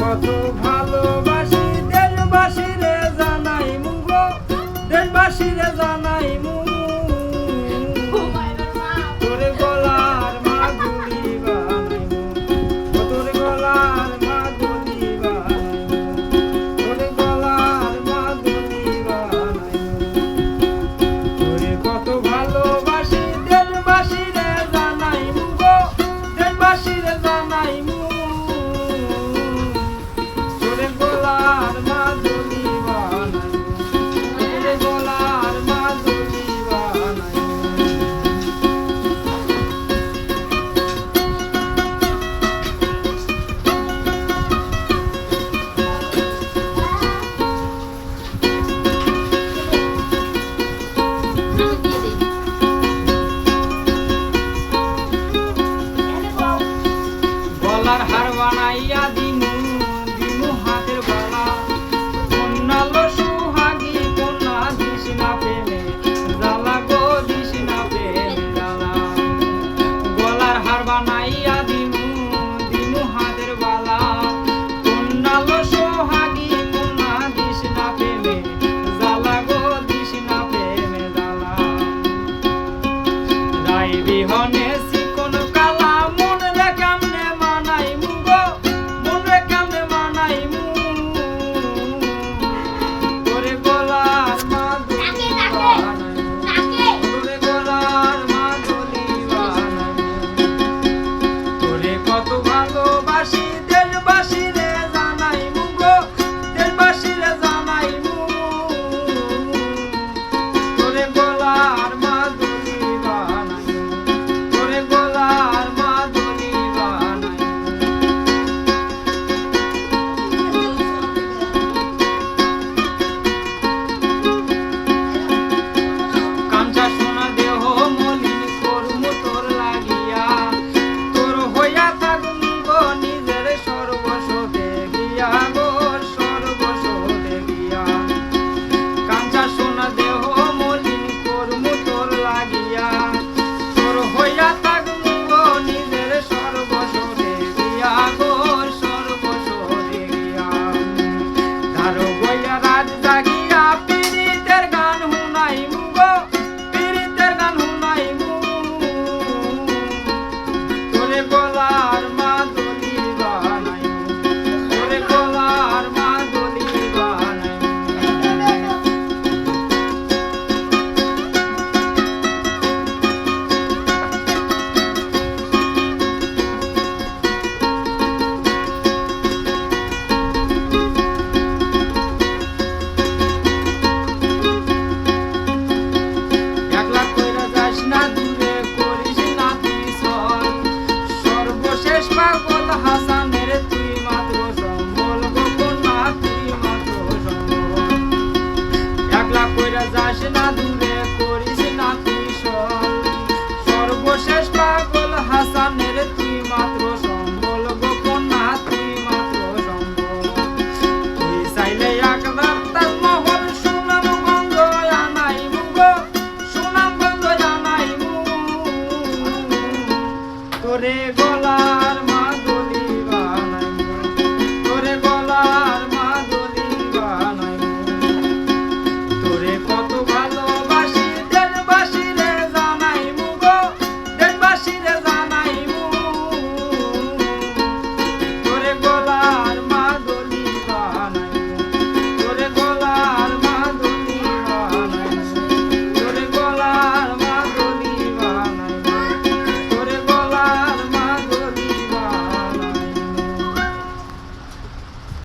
কত ভালোবাসি দেশবাসী রে জানাই মুগো, দেশবাসী রে জানাই তোরে গলার মাদুলি বানাইমু, তোরে গলার মাদুলি বানাইমু, তোরে গলার মাদুলি বানাইমু। তোরে কত ভালোবাসি দেশবাসী রে জানাই মুগো, দেশবাসী রে জানাই গলার হার বানাইয়া দিনু দিনু হাতের বালা, কন্যালো সুহাগী কন্যা দিস না প্রেমে জ্বালা গো, দিস না প্রেমে জ্বালা। গলার হার বানাইয়া দিনু দিনু হাতের বালা, কন্যালো সুহাগী কন্যা দিস না প্রেমে জ্বালা গো, দিস না প্রেমে জ্বালা। রাই বিহনে চিকন কালা মন রে কেমনে মানাইমু গো, মন রে কেমনে মানাইমু। তোরে গলার মাদুলি বানাইমু, তোরে গলার মাদুলি বানাইমু। তোরে কত ভালোবাসি দেশবাসী রে জানাইমু গো, দেশবাসী রে জানাইমু। তোরে গলার মাদুলি বানাইমু, তোরে গলার মাদুলি বানাইমু। কাঞ্চা সোনা দেহ মলিন করমু তোর লাগিয়া, তোর হইয়া থাকুন গো নিজের সর্বস্বতে গিয়া গো, সর্বস্বতে গিয়া। কাঞ্চা সোনা দেহ মলিন করমু তোর লাগিয়া, তোর হইয়া থাকুন গো নিজের সর্বস্বতে গিয়া গো, সর্বস্বতে গিয়া। ধারো গইয়া রাত জাগিয়া পীড়িতের গান শুনাইমু গো, পীড়িতের গান শুনাইমু। তোরে গলার মাদুলি বানাইমু, তোরে গলার মাদুলি বানাইমু। একলা কইরা যাস না দূরে, করিস না তুই সর, সর্বশেষ পাগল হাসানের তুই মাত্র সম্বল গো কন্যা, তুই মাত্র সম্বল। একলা কইরা যাস না দূরে।